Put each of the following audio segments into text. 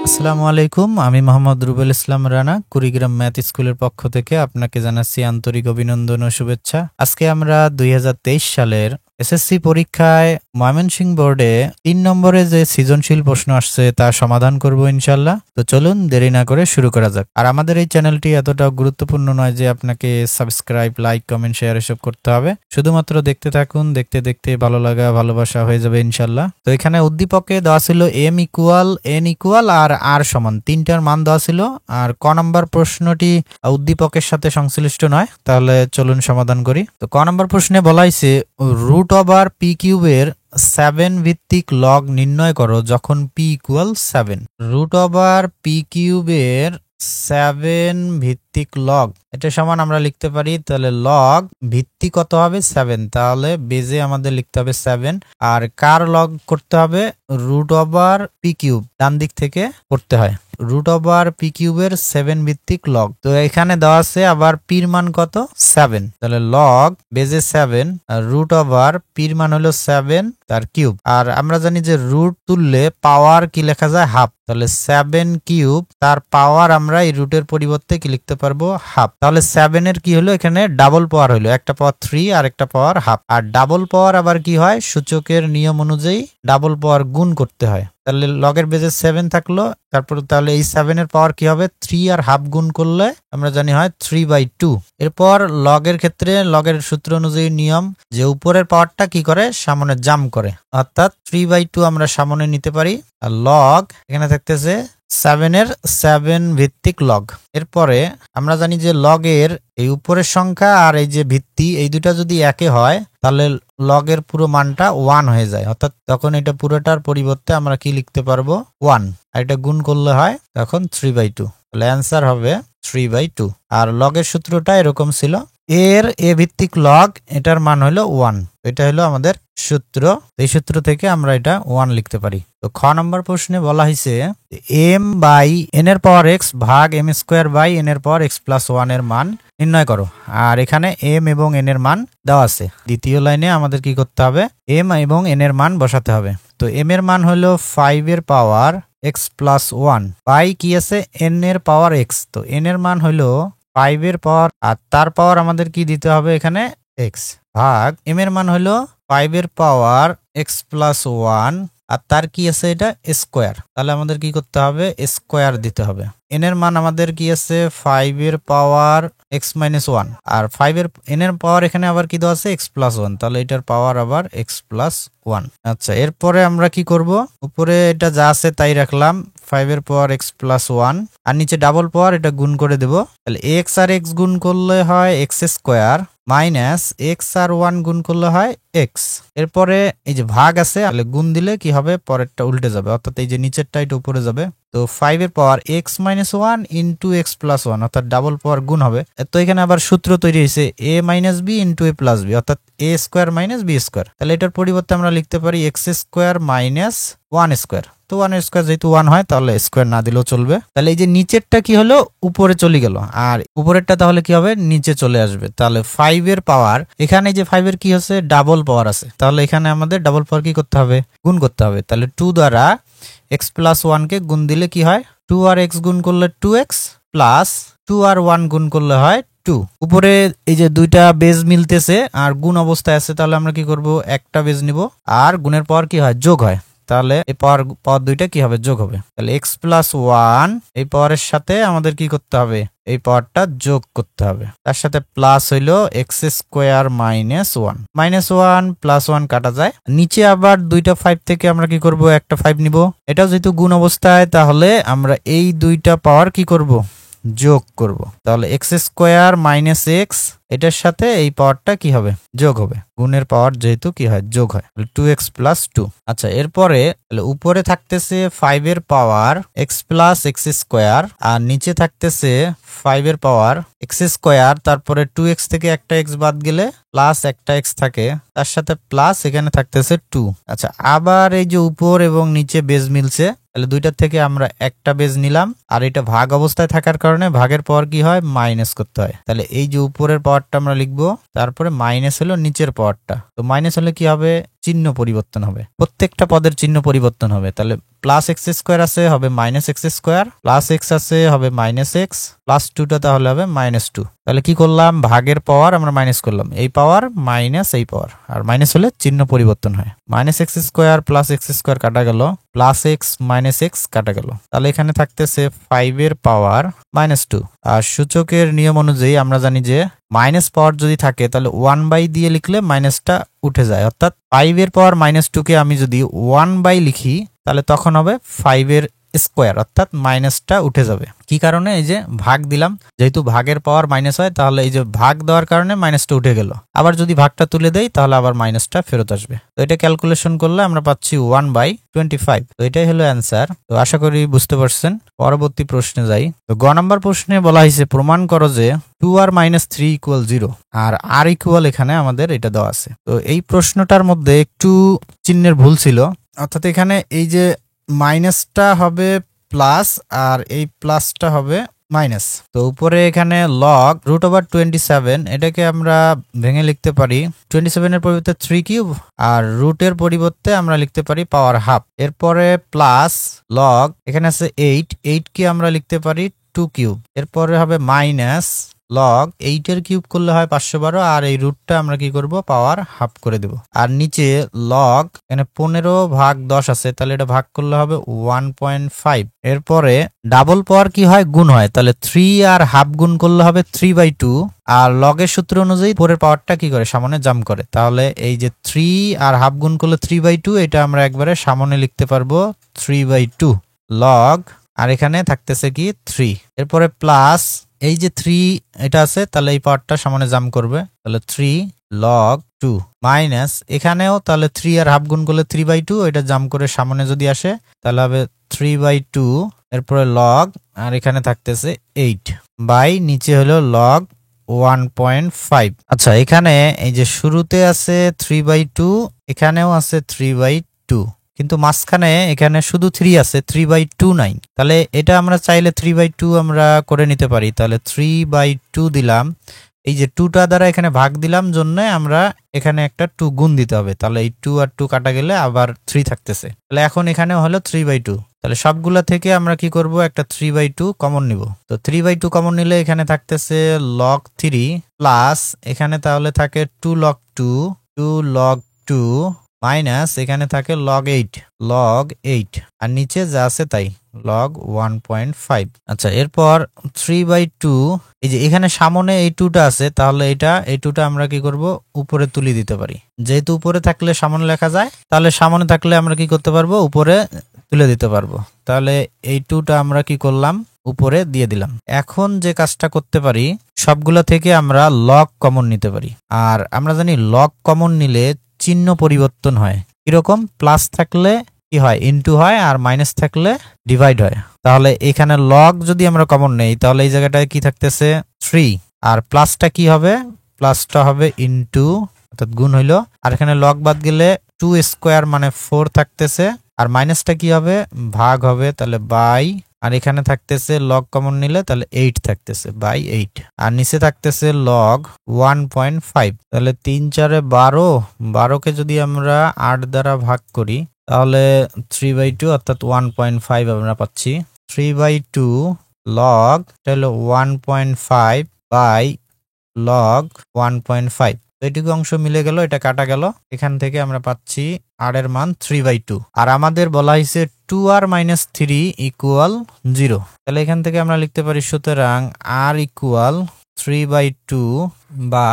আসসালামু আলাইকুম, আমি মোহাম্মদ রুবেল ইসলাম রানা কুড়িগ্রাম ম্যাথ স্কুলের পক্ষ থেকে আপনাকে জানাচ্ছি আন্তরিক অভিনন্দন ও শুভেচ্ছা। আজকে আমরা 2023 সালের এসএসসি পরীক্ষায় ময়মনসিংহ বোর্ডে 3 নম্বরে যে সৃজনশীল প্রশ্ন আসছে তা সমাধান করব ইনশাল্লাহ। তো চলুন দেরি না করে শুরু করা যাক। আর আমাদের এই চ্যানেলটি এতটা গুরুত্বপূর্ণ নয় যে আপনাকে সাবস্ক্রাইব, লাইক, কমেন্ট, শেয়ার এসব করতে হবে। শুধুমাত্র দেখতে থাকুন, দেখতে দেখতে ভালো লাগা ভালোবাসা হয়ে যাবে ইনশাল্লাহ। তো এখানে উদ্দীপকে দেওয়া ছিল m ইকুয়াল n ইকুয়াল আর r সমান, তিনটার মান দেওয়া ছিল। আর ক নম্বর প্রশ্নটি উদ্দীপকের সাথে সংশ্লিষ্ট নয়, তাহলে চলুন সমাধান করি। তো ক নম্বর প্রশ্নে বলা হয়েছে রুট ওভার পি কিউবের 7 ভিত্তিক লগ নির্ণয় করো যখন p equal 7। Root over p কিউবের 7 ভিত্তিক লগ, এটা সমান আমরা লিখতে পারি, তাহলে লগ ভিত্তি কত হবে 7, তাহলে বেজে আমাদের লিখতে হবে 7। আর কার লগ করতে হবে, রুট ওভার পি কিউব, ডান দিক থেকে করতে হয়। রুট ওভার পি কিউবের 7 ভিত্তিক লগ, তো এখানে দেওয়া আছে আবার পির মান কত 7, তাহলে লগ বেজে 7 আর রুট ওভার পির মান হলো 7 তার কিউব। আর আমরা জানি যে রুট তুললে পাওয়ার কি লেখা যায় হাফ, তাহলে 7 কিউব তার পাওয়ার আমরা এই রুটের পরিবর্তে কি লিখতে পারবো হাফ। তাহলে 7 এর কি হলো, এখানে ডাবল পাওয়ার হলো, একটা পাওয়ার 3 আর একটা পাওয়ার হাফ। আর ডাবল পাওয়ার আবার কি হয়, সূচকের নিয়ম অনুযায়ী ডাবল পাওয়ার গুণ করতে হয়। তাহলে লগের বেজে 7 থাকলো, তারপর তাহলে এই 7 এর পাওয়ার কি হবে 3 আর হাফ গুণ করলে আমরা জানি হয় 3/2। এরপর লগের ক্ষেত্রে লগের সূত্র অনুযায়ী নিয়ম যে উপরের পাওয়ারটা কি করে সামনে জাম্প করে, অর্থাৎ 3/2 আমরা সামনে নিতে পারি। আর লগ এখানে থাকতেছে 7 এর 7 ভিত্তিক লগ। এরপরে আমরা জানি যে লগের এই উপরের সংখ্যা আর এই যে ভিত্তি এই দুটা যদি একে হয় তাহলে লগের পুরো মানটা 1 হয়ে যায়, অর্থাৎ তখন এটা পুরোটার পরিবর্তে আমরা কি লিখতে পারবো 1, আর এটা গুণ করলে হয় তখন 3/2, তাহলে অ্যান্সার হবে 3/2। আর লগের সূত্রটা এরকম ছিল, এর এ ভিত্তিক লগ এটার মান হলো 1, এটা হলো আমাদের সূত্র। এই সূত্র থেকে আমরা এটা 1 লিখতে পারি। তো খ নম্বর প্রশ্নে বলা হয়েছে m বাই n এর পাওয়ার x ভাগ m স্কোয়ার বাই n এর পাওয়ার x প্লাস 1 এর মান নির্ণয় করো। আর এখানে m এবং n এর মান দেওয়া আছে। দ্বিতীয় লাইনে আমাদের কি করতে হবে, m এবং n এর মান বসাতে হবে। তো m এর মান হলো 5 এর পাওয়ার x প্লাস 1 বাই কি আছে n এর পাওয়ার x, তো n এর মান হলো 5 এর পাওয়ার আর তার পাওয়ার আমাদের কি দিতে হবে এখানে x, ভাগ m এর মান হলো 5 এর পাওয়ার x প্লাস 1 আর তার কি আছে এটা স্কোয়ার, তাহলে আমাদের কি করতে হবে স্কোয়ার দিতে হবে। n এর মান আমাদের কি আছে 5 এর পাওয়ার x মাইনাস 1 আর 5 এর n এর পাওয়ার এখানে আবার কি দেওয়া আছে x প্লাস 1, তাহলে এটার পাওয়ার আবার x প্লাস 1। আচ্ছা, এরপরে আমরা কি করব, উপরে এটা যা আছে তাই রাখলাম, 5 এর পাওয়ার x প্লাস 1 আর নিচে ডাবল পাওয়ার, এটা গুণ করে দেব। তাহলে x আর x গুণ করলে হয় x স্কোয়ার মাইনাস x আর 1 গুণ করলে হয় x। এরপরে এই যে ভাগ আছে, তাহলে গুণ দিলে কি হবে পরেরটা উল্টে যাবে, অর্থাৎ এই যে নিচেরটা এটা উপরে যাবে। তো 5 এর পাওয়ার x minus 1 into x plus 1, অর্থাৎ ডাবল পাওয়ার গুণ হবে। তো এখানে আবার সূত্র তৈরি হয়েছে a minus b into a plus b, অর্থাৎ a square minus b square. তাহলে এটার পরিবর্তে আমরা লিখতে পারি x স্কোয়ার মাইনাস 1 স্কোয়ার। তো 1 স্কোয়ার যেহেতু 1 হয় তাহলে স্কোয়ার না দিলেও চলবে। তাহলে এই যে নিচেরটা কি হলো উপরে চলে গেল আর উপরেরটা তাহলে কি হবে নিচে চলে আসবে। তাহলে 5 এর পাওয়ার এখানে যে 5 এর কি হচ্ছে ডাবল পাওয়ার আছে, তাহলে এখানে আমাদের ডাবল পাওয়ার কি করতে হবে গুণ করতে হবে। তাহলে 2 দ্বারা x প্লাস 1 কে গুণ দিলে কি হয় 2 আর x গুণ করলে 2x প্লাস 2 আর 1 গুণ করলে হয় 2। উপরে এই যে দুইটা বেজ মিলতেছে আর গুণ অবস্থায় আছে, তাহলে আমরা কি করব একটা বেজ নিব আর গুণের পাওয়ার কি হয় যোগ হয়, তাহলে এই পাওয়ার দুইটা কি হবে যোগ হবে। তাহলে x প্লাস 1 এই পাওয়ারের সাথে আমাদের কি করতে হবে এই পাওয়ারটা যোগ করতে হবে, তার সাথে প্লাস হইলো x square minus 1, minus 1 plus 1 কাটা যায়। নিচে আবার দুইটা 5 থেকে আমরা কি করব একটা 5 নিব, এটাও যেহেতু গুণ অবস্থায় তাহলে আমরা এই দুইটা পাওয়ার কি করব যোগ করব। তাহলে x স্কোয়ার মাইনাস x এটার সাথে এই পাওয়ারটা কি হবে যোগ হবে, গুণের পাওয়ার যেহেতু কি হয় যোগ হয়, 2x প্লাস 2। আচ্ছা, এরপরে উপরে থাকতেছে 5 এর পাওয়ার x প্লাস x স্কোয়ার আর নিচে থাকতেছে 5 এর পাওয়ার x স্কোয়ার, তারপরে 2x থেকে একটা x বাদ গেলে প্লাস একটা x থাকে, তার সাথে প্লাস এখানে থাকতেছে 2। আচ্ছা, আবার এই যে উপর এবং নিচে বেজ মিলছে, তাহলে দুইটার থেকে আমরা একটা বেজ নিলাম আর এটা ভাগ অবস্থায় থাকার কারণে ভাগের পাওয়ার কি হয় মাইনাস করতে হয়। তাহলে এই যে উপরের পাওয়ারটা আমরা লিখবো, তারপরে মাইনাস হলো নিচের পাওয়ারটা, তো মাইনাস হলে কি হবে চিহ্ন পরিবর্তন হবে, প্রত্যেকটা পদের চিহ্ন পরিবর্তন হবে। তাহলে প্লাস এক্স স্কোয়ার আছে হবে minus x square, plus x আছে হবে মাইনাস এক্স, প্লাস টুটা তাহলে হবে মাইনাস টু। তাহলে কি করলাম, ভাগের পাওয়ার আমরা মাইনাস করলাম, এই পাওয়ার মাইনাস এই পাওয়ার, আর মাইনাস হলে চিহ্ন পরিবর্তন হয়। Minus x square plus x square কাটা গেল, প্লাস এক্স মাইনাস এক্স কাটা গেল। তাহলে এখানে থাকতেছে 5 এর পাওয়ার মাইনাস টু। আর সূচকের নিয়ম অনুযায়ী আমরা জানি যে মাইনাস পাওয়ার যদি থাকে তাহলে 1 দিয়ে লিখলে মাইনাসটা উঠে যায়, অর্থাৎ 5 এর পাওয়ার মাইনাস টুকে আমি যদি 1 লিখি তাহলে তখন হবে 5 এর স্কোয়ার, অর্থাৎ মাইনাসটা উঠে যাবে। কি কারণে, এই যে ভাগ দিলাম, যেহেতু ভাগের পাওয়ার মাইনাস হয় তাহলে এই যে ভাগ দেওয়ার কারণে মাইনাসটা উঠে গেল। আবার যদি ভাগটা তুলে দেই তাহলে আবার মাইনাসটা ফেরত আসবে। তো এটা ক্যালকুলেশন করলে আমরা পাচ্ছি 1/25। তো এটাই হলো অ্যান্সার। তো আশা করি বুঝতে পারছেন। পরবর্তী প্রশ্নে যাই। তো গ নম্বর প্রশ্নে বলা হয়েছে প্রমাণ করো যে 2r - 3 = 0 আর r ইকুয়াল এখানে আমাদের এটা দেওয়া আছে। তো এই প্রশ্নটার মধ্যে একটু চিহ্নের ভুল ছিল, অর্থাৎ এখানে এই যে মাইনাসটা হবে প্লাস আর এই প্লাসটা হবে মাইনাস। তো উপরে এখানে লগ √27, এটাকে আমরা ভেঙে লিখতে পারি 27 এর পরিবর্তে 3 কিউব, আর রুটের পরিবর্তে আমরা লিখতে পারি পাওয়ার হাফ। এরপরে প্লাস লগ এখানে আছে 8 কে আমরা লিখতে পারি 2 কিউব। এরপরে হবে মাইনাস লগ 8 এর কিউব করলে হয় 512, আর এই রুটটা আমরা কি করব, পাওয়ার হাফ করে দেব। আর নিচে লগ এখানে 15/10 আছে, তাহলে এটা ভাগ করলে হবে 1.5। এরপরে ডাবল পাওয়ার কি হয়, গুণ হয়, তাহলে 3 আর হাফ গুণ করলে হবে 3/2। আর লগের সূত্র অনুযায়ী পরের পাওয়ারটা কি করে, সামনে জাম্প করে। তাহলে এই যে 3 আর হাফ গুণ করলে 3/2, এটা আমরা একবারে সামনে লিখতে পারবো 3/2 লগ, আর এখানে থাকতেছে কি 3। এরপরে প্লাস এই যে 3 এটা আছে, তাহলে এই পাওয়ারটা সামনে জাম্প করবে, তাহলে 3 log 2 মাইনাস এখানেও তাহলে 3 আর হাফ গুণ করলে 3/2, এটা জাম্প করে সামনে যদি আসে তাহলে হবে 3/2। এরপরে লগ, আর এখানে থাকতেছে 8 বাই নিচে হলো log 1.5। আচ্ছা, এখানে এই যে শুরুতে আছে 3/2, এখানেও আছে 3/2, কিন্তু মাঝখানে এখানে শুধু 3 আছে, 3/2 নাই। তাহলে এটা আমরা চাইলে 3/2 আমরা করে নিতে পারি। তাহলে 3/2 দিলাম, এই যে 2টা দ্বারা এখানে ভাগ দিলাম জন্য আমরা এখানে একটা 2 গুণ দিতে হবে। তাহলে এই 2 আর 2 কাটা গেলে আবার 3 থাকতেছে। তাহলে এখন এখানে হলো 3/2। তাহলে সবগুলা থেকে আমরা কি করব, একটা 3/2 কমন নিব। তো 3/2 কমন নিলে এখানে থাকতেছে log 3 প্লাস এখানে তাহলে থাকে 2 log 2 মাইনাস এখানে থাকে log 8 আর নিচে যা আছে তাই log 1.5। আচ্ছা, এরপর 3/2, এই যে এখানে সামনে এই 2টা আছে, তাহলে এই 2টা আমরা কি করব, উপরে তুলে দিতে পারি। যেহেতু উপরে থাকলে সামনে লেখা যায়, তাহলে সামনে থাকলে আমরা কি করতে পারবো, উপরে তুলে দিতে পারবো। তাহলে এই 2টা আমরা কি করলাম, উপরে দিয়ে দিলাম। এখন যে কাজটা করতে পারি, সবগুলা থেকে আমরা লগ কমন নিতে পারি। আর আমরা জানি লগ কমন নিলে চিহ্ন পরিবর্তন হয়। কিরকম, প্লাস থাকলে কি হয়, ইনটু হয়, আর মাইনাস থাকলে ডিভাইড হয়। তাহলে এখানে লগ যদি আমরা কমন নেই তাহলে এই জায়গাটায় কি থাকতেছে 3, আর প্লাসটা কি হবে, প্লাসটা হবে ইনটু, অর্থাৎ গুণ হইলো। আর এখানে লগ বাদ গেলে 2 স্কোয়ার মানে 4 থাকতেছে, আর মাইনাসটা কি হবে, ভাগ হবে, তাহলে বাই, আর এখানে থাকতেছে লগ কমন নিলে তাহলে 8 থাকতেছে বাই 8, আর নিচে থাকতেছে log 1.5। তাহলে 3 4 12কে যদি আমরা 8 দ্বারা ভাগ করি তাহলে 3/2 অর্থাৎ 1.5 আমরা পাচ্ছি। 3/2 log তাহলে 1.5 বাই log 1.5। এইটুকু অংশ মিলে গেল, এটা কাটা গেল, এখান থেকে আমরা পাচ্ছি r এর মান 3/2। আর আমাদের বলা হয়েছে 2r - 3 = 0। তাহলে এখান থেকে আমরা লিখতে পারি সুতরাং r = 3/2, বা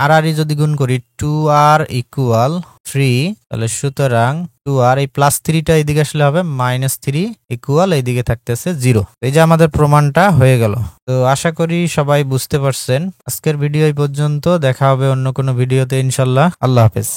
আর যদি গুণ করি 2r = 3, তাহলে সুতরাং 2r, এই প্লাস 3টা এইদিকে আসলে হবে -3 ইকুয়াল এইদিকে থাকতেছে 0। এই যে আমাদের প্রমাণটা হয়ে গেল। তো আশা করি সবাই বুঝতে পারছেন। আজকের ভিডিও এই পর্যন্ত, দেখা হবে অন্য কোনো ভিডিওতে ইনশাল্লাহ। আল্লাহ হাফেজ।